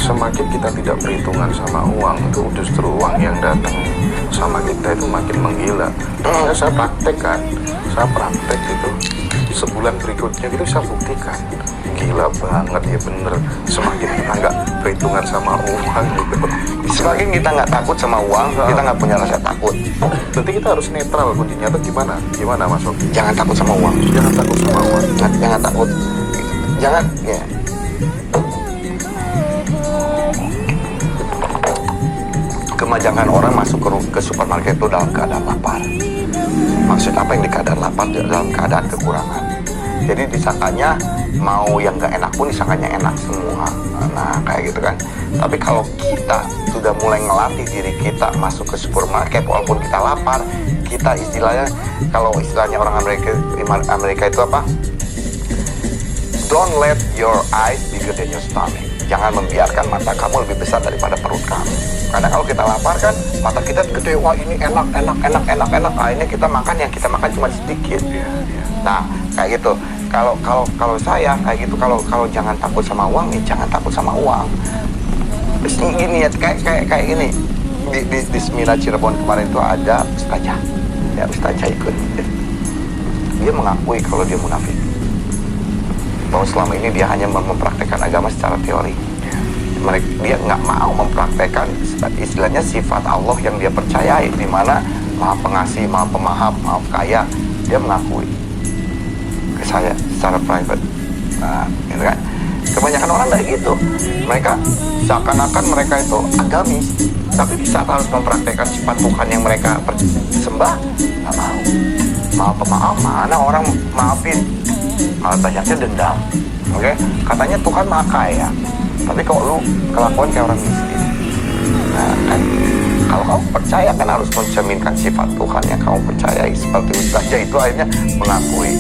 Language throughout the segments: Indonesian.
semakin kita tidak perhitungan sama uang, itu justru uang yang datang sama kita itu makin menggila. Saya praktek itu sebulan berikutnya itu saya buktikan gila banget ya, bener. Semakin kita nggak perhitungan sama uang gitu, Semakin kita nggak takut sama uang, kita nggak punya rasa takut. berarti kita harus netral. Kuncinya tuh gimana Mas Oki? Jangan takut sama uang. Jangan takut sama uang. Jangan takut. Jangan ya. Kebanyakan orang masuk ke supermarket itu dalam keadaan lapar. Maksud apa yang di keadaan lapar? Dalam keadaan kekurangan. Jadi disangkanya mau yang nggak enak pun disangkanya enak semua. Nah kayak gitu kan. Tapi kalau kita sudah mulai ngelatih diri kita masuk ke supermarket walaupun kita lapar, kita istilahnya, kalau istilahnya orang Amerika itu apa? Don't let your eyes bigger than your stomach. Jangan membiarkan mata kamu lebih besar daripada perut kamu. Karena kalau kita lapar kan, mata kita gede, wah ini enak. Akhirnya kita makan, yang kita makan cuma sedikit. Nah, kayak gitu. Kalau saya kayak gitu, kalau jangan takut sama uang, jangan takut sama uang. Terus gini ya, kayak gini. Di Semina Cirebon kemarin itu ada ustazah. Ya, ustazah ikut. Dia mengakui kalau dia munafik. Bahwa selama ini dia hanya mempraktekkan agama secara teori. Dia nggak mau mempraktekkan istilahnya sifat Allah yang dia percayai, di mana Maha Pengasih, Maha Pemaaf, Maha Kaya. Dia mengakui ke saya secara private. Nah, gitu kan. Kebanyakan orang kayak gitu. Mereka seakan-akan mereka itu agamis, tapi di saat harus mempraktekkan sifat Tuhan yang mereka sembah, nggak mau. Maha Pemaaf, mana orang maafin, malah banyaknya dendam. Oke? Katanya Tuhan Maha Kaya, tapi kalau lu kelakuan kayak orang miskin. Nah kan, kalau kamu percaya kan harus mencerminkan sifat Tuhan yang kamu percayai. Seperti ustazah itu akhirnya mengakui,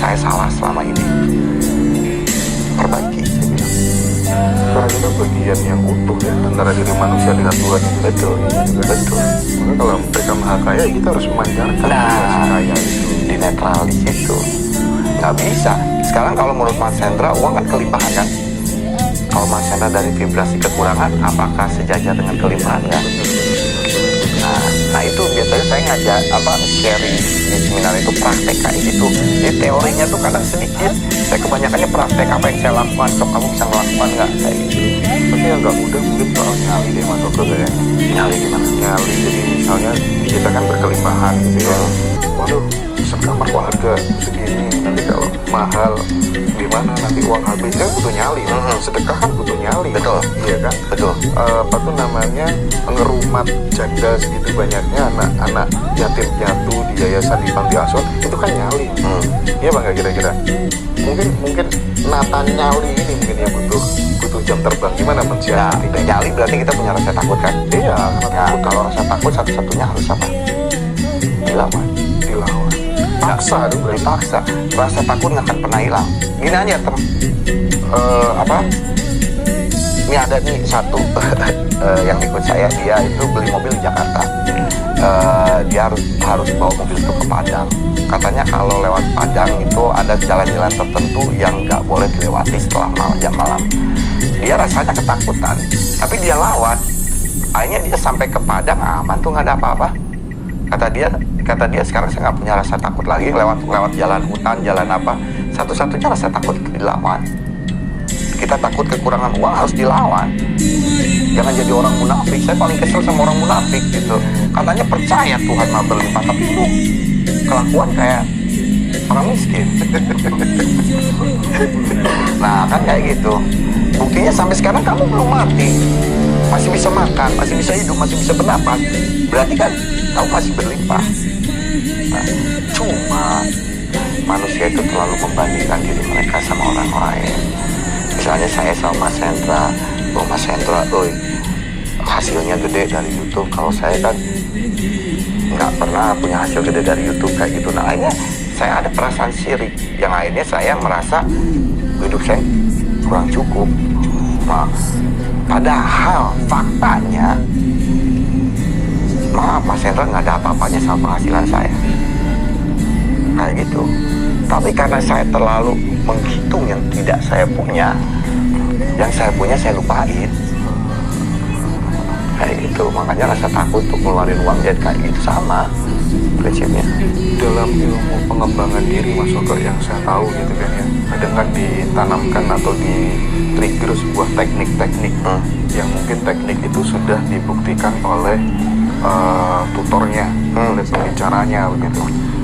saya salah selama ini, perbaiki, saya bilang. Karena itu bagian yang utuh ya antara diri manusia dengan Tuhan. Betul. Maka kalau mereka Maha Kaya, kita harus memanjarkan kaya itu. Di netral di situ. Nggak bisa. Sekarang kalau menurut Mas Hendra, uang kan kelimpahan kan? Kalau Mas Hendra dari vibrasi kekurangan, apakah sejajar dengan kelimpahan kan? Nah itu biasanya saya ngajak sharing di seminar itu praktek kayak gitu. Jadi teorinya tuh kadang sedikit, saya kebanyakannya praktek apa yang saya lakukan. So kamu bisa ngelakukan nggak kayak gitu? Tapi yang nggak mudah mungkin soal nyali deh Mas Oke ya. Nyali gimana? Nyali, jadi misalnya kita kan berkelimpahan gitu ya. Waduh, sekamar kok harga segini, nanti kalau mahal gimana, nanti uang habis kan butuh nyali. Sedekah kan butuh nyali. Betul. Iya kan? Betul. Apa tuh namanya, ngerumat janda segitu banyaknya anak-anak yatim piatu di yayasan, di panti asuhan, itu kan nyali. Iya bang, nggak kira-kira? Mungkin Nathan nyali ini mungkin ya butuh jam terbang. Gimana mensiasati? Nah, nyali berarti kita punya rasa takut kan? Iya. Nah, kalau rasa takut satu-satunya harus apa? Dilawan. Paksa dong, berarti. Dipaksa. Rasa takut nggak akan pernah hilang. Gini aja ini ada nih satu yang ikut saya, dia itu beli mobil di Jakarta. Dia harus bawa mobil itu ke Padang. Katanya kalau lewat Padang itu ada jalan-jalan tertentu yang nggak boleh dilewati setelah jam malam. Dia rasanya ketakutan, tapi dia lawat. Akhirnya dia sampai ke Padang aman tuh, nggak ada apa-apa. Kata dia sekarang saya nggak punya rasa takut lagi lewat jalan hutan, jalan apa. Satu-satunya rasa takut itu dilawan. Kita takut kekurangan uang, harus dilawan. Jangan jadi orang munafik. Saya paling kesel sama orang munafik gitu. Katanya percaya Tuhan maha berlimpah, tapi lu kelakuan kayak orang miskin. Nah kan kayak gitu. Buktinya sampai sekarang kamu belum mati, masih bisa makan, masih bisa hidup, masih bisa bernapas. Berarti kan kamu masih berlimpah. Nah, cuma manusia itu terlalu membandingkan diri mereka sama orang lain. Misalnya saya sama Mas Hendra, Mas Hendra, hasilnya gede dari YouTube. Kalau saya kan nggak pernah punya hasil gede dari YouTube kayak gitu. Nah akhirnya saya ada perasaan sirik, yang akhirnya saya merasa hidup saya kurang cukup. Nah, padahal faktanya, maaf Mas Hendra, nggak ada apa-apanya sama penghasilan saya kayak gitu. Tapi karena saya terlalu menghitung yang tidak saya punya, Yang saya punya saya lupain. Kayak gitu, makanya rasa takut untuk ngeluarin uang jadi kayak gitu sama prinsipnya. Dalam ilmu pengembangan diri Mas Ogo yang saya tahu gitu kan ya, kadang kan ditanamkan atau di trigger sebuah teknik-teknik yang mungkin teknik itu sudah dibuktikan oleh tutornya, oleh pembicaranya begitu.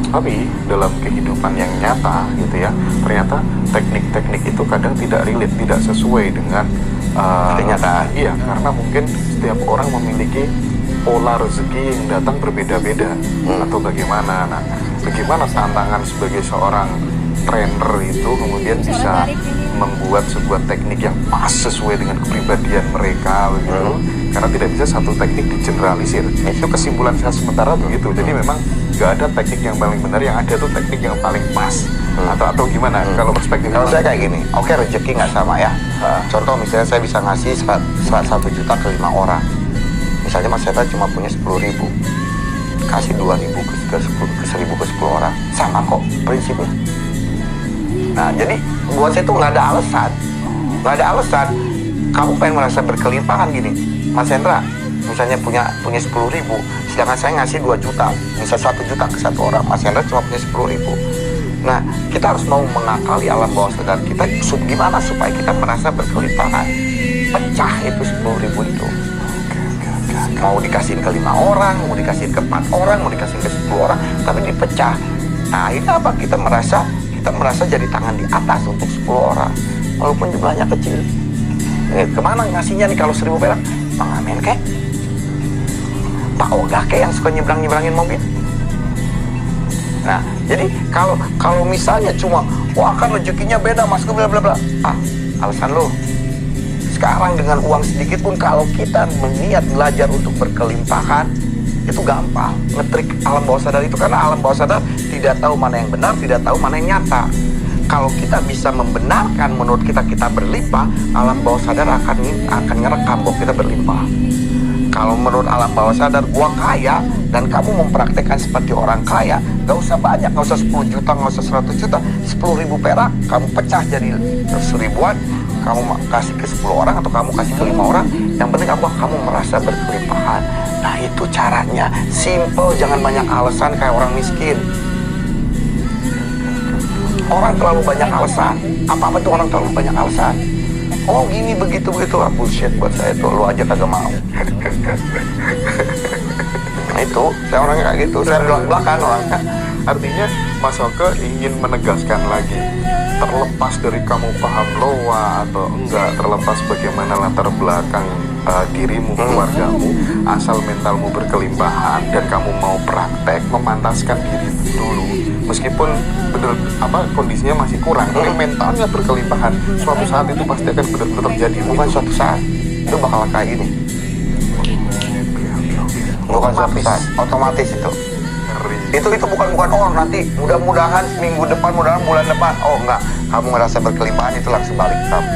Tapi dalam kehidupan yang nyata gitu ya, ternyata teknik-teknik itu kadang tidak relate, tidak sesuai dengan kenyataan. Iya, karena mungkin setiap orang memiliki pola rezeki yang datang berbeda-beda atau bagaimana. Nah, bagaimana tantangan sebagai seorang trainer itu kemudian bisa membuat sebuah teknik yang pas sesuai dengan kepribadian mereka begitu. Karena tidak bisa satu teknik digeneralisir. Itu kesimpulan saya sementara begitu. Jadi memang nggak ada teknik yang paling benar, yang ada tuh teknik yang paling pas. Atau gimana? Kalau perspektif Kalau saya kayak gini, oke, rezeki nggak sama ya. Contoh misalnya saya bisa ngasih 1 juta ke 5 orang. Misalnya Mas Hendra cuma punya 10.000, kasih 2.000 ke 1.000 ke 10 orang, sama kok prinsipnya. Nah, jadi buat saya itu nggak ada alasan. Kamu pengen merasa berkelimpahan gini, Mas Hendra, misalnya punya 10.000, sedangkan saya ngasih 2 juta, bisa 1 juta ke 1 orang, Mas Hendra cuma punya 10.000. Nah, kita harus mau mengakali alam bawah sadar kita, gimana supaya kita merasa berkelimpahan. Pecah itu 10.000 itu. Mau dikasihin ke 5 orang, mau dikasihin ke 4 orang, mau dikasihin ke 10 orang, tapi dipecah. Nah, ini apa? Kita merasa jadi tangan di atas untuk 10 orang, walaupun jumlahnya kecil. Kemana ngasihnya nih kalau 1.000 perak? Bang Amin kek? Pak Oga kek yang suka nyebrangin mobil? Nah, jadi kalau misalnya cuma, wah kan rezekinya beda mas, bla bla bla. Alasan lo. Sekarang dengan uang sedikit pun kalau kita berniat belajar untuk berkelimpahan, itu gampang. Ngetrik alam bawah sadar itu, karena alam bawah sadar tidak tahu mana yang benar, tidak tahu mana yang nyata. Kalau kita bisa membenarkan menurut kita berlimpah, alam bawah sadar akan ngerekam bahwa kita berlimpah. Kalau menurut alam bawah sadar gua kaya dan kamu mempraktekkan seperti orang kaya, gak usah banyak, gak usah 10 juta, gak usah 100 juta, 10.000 perak kamu pecah jadi 1.000-an, kamu kasih ke 10 orang atau kamu kasih ke 5 orang, yang penting apa? Kamu merasa berkelimpahan. Nah, itu caranya simple, jangan banyak alasan kayak orang miskin. Orang terlalu banyak alasan. Apa-apa tuh orang terlalu banyak alasan. Oh gini begitu bullshit buat saya tuh, lu aja kagak mau. Nah itu, saya orangnya kayak gitu, saya belak-belakan orangnya. Artinya Mas Oke ingin menegaskan lagi, terlepas dari kamu paham loa atau enggak, terlepas bagaimana latar belakang dirimu, keluargamu, asal mentalmu berkelimpahan dan kamu mau praktek, memantaskan diri dulu, meskipun bener kondisinya masih kurang, tapi mentalnya berkelimpahan, suatu saat itu pasti akan benar-benar terjadi. Bukan suatu saat, itu bakal kayak gini. Bukan suatu saat, otomatis itu. Itu bukan nanti mudah-mudahan minggu depan, mudah-mudahan bulan depan, oh enggak, kamu ngerasa berkelimpahan itu langsung balik kamu.